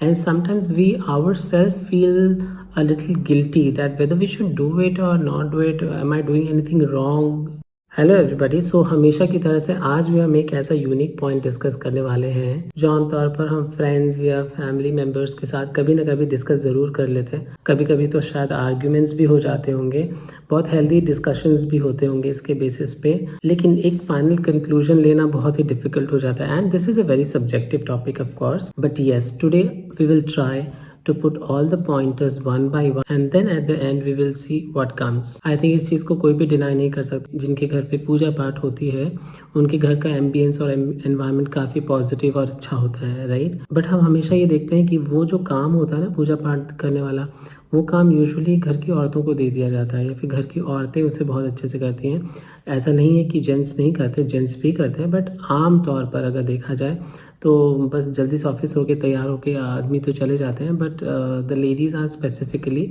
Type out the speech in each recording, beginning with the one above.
And sometimes we ourselves feel a little guilty that whether we should do it or not do it, am I doing anything wrong? Hello everybody. So हमेशा की तरह से आज भी हम एक ऐसा यूनिक पॉइंट डिस्कस करने वाले हैं जो आमतौर पर हम फ्रेंड्स या फैमिली मेम्बर्स के साथ कभी ना कभी डिस्कस ज़रूर कर लेते हैं। कभी कभी तो शायद आर्ग्यूमेंट्स भी हो जाते होंगे, बहुत हेल्दी डिस्कशंस भी होते होंगे इसके बेसिस पे, लेकिन एक फाइनल कंक्लूजन लेना बहुत ही डिफिकल्ट हो जाता है। And this is a very subjective topic of course, but yes today we will try to put all the pointers one by one and then at the end we will see what comes. I think इस चीज़ को कोई भी deny नहीं कर सकता। जिनके घर पे पूजा पाठ होती है उनके घर का एम्बियंस और एनवायरनमेंट काफ़ी पॉजिटिव और अच्छा होता है, राइट। बट हम हमेशा ये देखते हैं कि वो जो काम होता है ना पूजा पाठ करने वाला, वो काम यूजुअली घर की औरतों को दे दिया जाता है या फिर घर की औरतें उसे बहुत अच्छे से करती हैं। ऐसा नहीं है कि जेंट्स नहीं करते, जेंट्स भी करते हैं, बट आम तौर पर अगर देखा जाए तो बस जल्दी से ऑफिस होके तैयार होके आदमी तो चले जाते हैं, but the ladies are specifically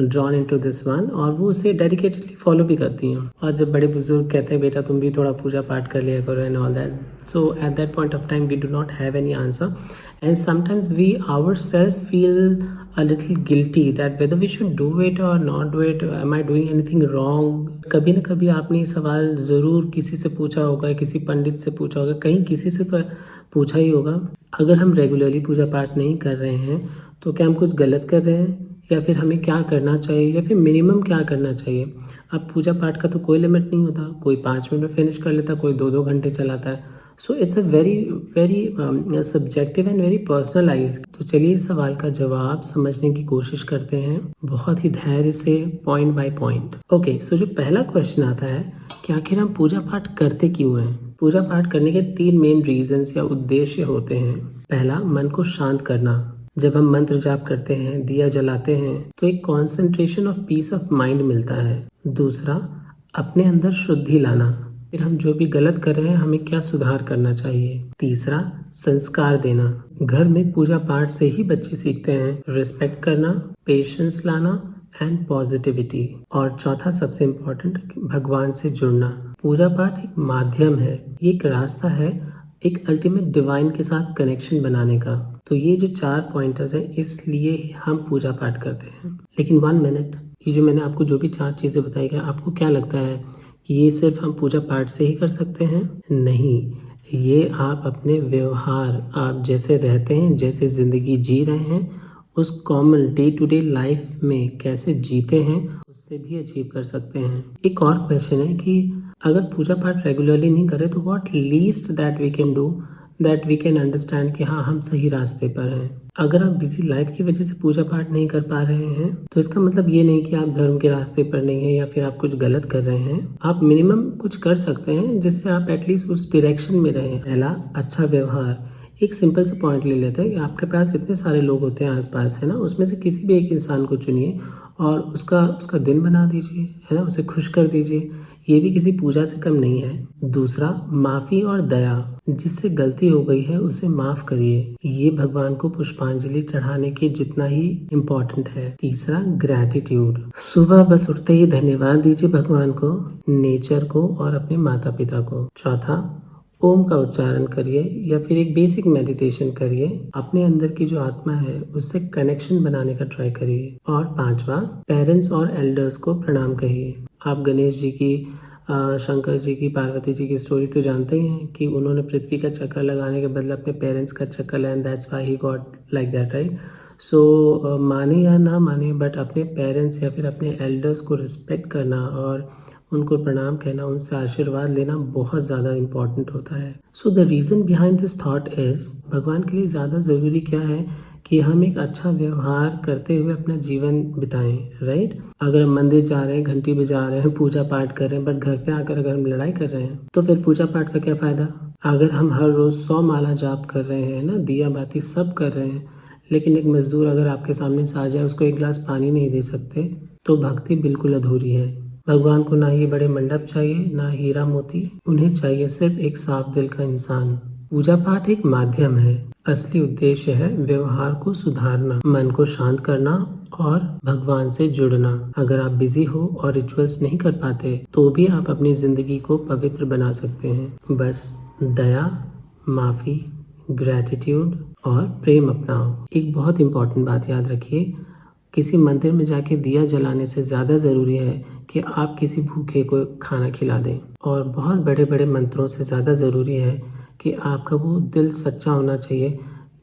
drawn into this one और वो उसे डेडिकेटेडली फॉलो भी करती हैं। और जब बड़े बुजुर्ग कहते हैं बेटा तुम भी थोड़ा पूजा पाठ कर लिया करो and all that, so at that point of time we do not have any answer and sometimes we ourselves feel a little guilty that whether we should do it or not do it, am I doing anything wrong? कभी ना कभी आपने ये सवाल ज़रूर किसी से पूछा होगा, किसी पंडित से पूछा होगा, कहीं किसी से तो पूछा ही होगा। अगर हम रेगुलरली पूजा पाठ नहीं कर रहे हैं तो क्या हम कुछ गलत कर रहे हैं या फिर हमें क्या करना चाहिए या फिर मिनिमम क्या करना चाहिए। अब पूजा पाठ का तो कोई लिमिट नहीं होता, कोई 5 मिनट में फिनिश कर लेता, कोई 2-2 घंटे चलाता है। So it's a very subjective and very personalise. तो चलिए इस सवाल का जवाब समझने की कोशिश करते हैं बहुत ही धैर्य से, पॉइंट बाय पॉइंट। ओके, सो जो पहला क्वेश्चन आता है कि आखिर हम पूजा पाठ करते क्यों हैं। पूजा पाठ करने के 3 मेन रीजंस या उद्देश्य होते हैं। पहला, मन को शांत करना। जब हम मंत्र जाप करते हैं, दिया जलाते हैं तो एक concentration of peace of mind मिलता है। दूसरा, अपने अंदर शुद्धि लाना, फिर हम जो भी गलत कर रहे हैं हमें क्या सुधार करना चाहिए। तीसरा, संस्कार देना। घर में पूजा पाठ से ही बच्चे सीखते हैं रिस्पेक्ट करना, पेशेंस लाना एंड पॉजिटिविटी। और चौथा सबसे इम्पोर्टेंट, भगवान से जुड़ना। पूजा पाठ एक माध्यम है, एक रास्ता है एक अल्टीमेट डिवाइन के साथ कनेक्शन बनाने का। तो ये जो 4 पॉइंटर्स हैं इसलिए हम पूजा पाठ करते हैं। लेकिन 1 मिनट, ये जो मैंने आपको जो भी 4 चीज़ें बताई है, आपको क्या लगता है कि ये सिर्फ हम पूजा पाठ से ही कर सकते हैं? नहीं, ये आप अपने व्यवहार, आप जैसे रहते हैं, जैसे ज़िंदगी जी रहे हैं, उस common day to day life में कैसे जीते हैं उससे भी अचीव कर सकते हैं। एक और क्वेश्चन है कि अगर पूजा पाठ रेगुलरली नहीं करें तो what least that we can do that we can understand कि हाँ हम सही रास्ते पर हैं। अगर आप बिजी लाइफ की वजह से पूजा पाठ नहीं कर पा रहे हैं तो इसका मतलब ये नहीं कि आप धर्म के रास्ते पर नहीं हैं या फिर आप कुछ गलत कर रहे हैं। आप मिनिमम कुछ कर सकते हैं जिससे आप एटलीस्ट उस डायरेक्शन में रहें। पहला, अच्छा व्यवहार। एक सिंपल सा पॉइंट ले लेते हैं कि आपके पास इतने सारे लोग होते हैं आसपास, है ना, उसमें से किसी भी एक इंसान को चुनिए और उसका दिन बना दीजिए, है ना, उसे खुश कर दीजिए। ये भी किसी पूजा से कम नहीं है। दूसरा, माफ़ी और दया। जिससे गलती हो गई है उसे माफ़ करिए, ये भगवान को पुष्पांजलि चढ़ाने के जितना ही इम्पोर्टेंट है। तीसरा, ग्रैटिट्यूड। सुबह बस उठते ही धन्यवाद दीजिए भगवान को, नेचर को और अपने माता पिता को। चौथा, ओम का उच्चारण करिए या फिर एक बेसिक मेडिटेशन करिए, अपने अंदर की जो आत्मा है उससे कनेक्शन बनाने का ट्राई करिए। और पांचवा, पेरेंट्स और एल्डर्स को प्रणाम कहिए। आप गणेश जी की, शंकर जी की, पार्वती जी की स्टोरी तो जानते ही हैं कि उन्होंने पृथ्वी का चक्कर लगाने के बदले अपने पेरेंट्स का चक्कर लगाया and that's why he got like that, right. So माने या ना माने बट अपने पेरेंट्स या फिर अपने एल्डर्स को रिस्पेक्ट करना और उनको प्रणाम कहना, उनसे आशीर्वाद लेना बहुत ज़्यादा इम्पॉर्टेंट होता है। So the reason behind this thought is, भगवान के लिए ज़्यादा ज़रूरी क्या है कि हम एक अच्छा व्यवहार करते हुए अपना जीवन बिताएं, राइट। अगर हम मंदिर जा रहे हैं, घंटी बजा रहे हैं, पूजा पाठ कर रहे हैं, बट घर पे आकर अगर हम लड़ाई कर रहे हैं तो फिर पूजा पाठ का क्या फ़ायदा। अगर हम हर रोज़ 100 माला जाप कर रहे हैं ना, दिया बाती सब कर रहे हैं, लेकिन एक मज़दूर अगर आपके सामने से आ जाए, उसको 1 गिलास पानी नहीं दे सकते, तो भक्ति बिल्कुल अधूरी है। भगवान को ना ही बड़े मंडप चाहिए, ना हीरा मोती, उन्हें चाहिए सिर्फ एक साफ दिल का इंसान। पूजा पाठ एक माध्यम है, असली उद्देश्य है व्यवहार को सुधारना, मन को शांत करना और भगवान से जुड़ना। अगर आप बिजी हो और रिचुअल्स नहीं कर पाते तो भी आप अपनी जिंदगी को पवित्र बना सकते हैं। बस दया, माफ़ी, ग्रैटिट्यूड और प्रेम अपनाओ। एक बहुत इंपॉर्टेंट बात याद रखिए, किसी मंदिर में जाके दिया जलाने से ज़्यादा ज़रूरी है कि आप किसी भूखे को खाना खिला दें, और बहुत बड़े बड़े मंत्रों से ज़्यादा ज़रूरी है कि आपका वो दिल सच्चा होना चाहिए,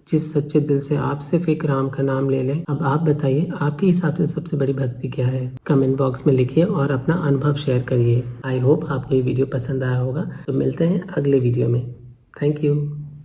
जिस सच्चे दिल से आप सिर्फ एक राम का नाम ले लें। अब आप बताइए, आपके हिसाब से सबसे बड़ी भक्ति क्या है? कमेंट बॉक्स में लिखिए और अपना अनुभव शेयर करिए। आई होप आपको ये वीडियो पसंद आया होगा। तो मिलते हैं अगले वीडियो में। Thank you.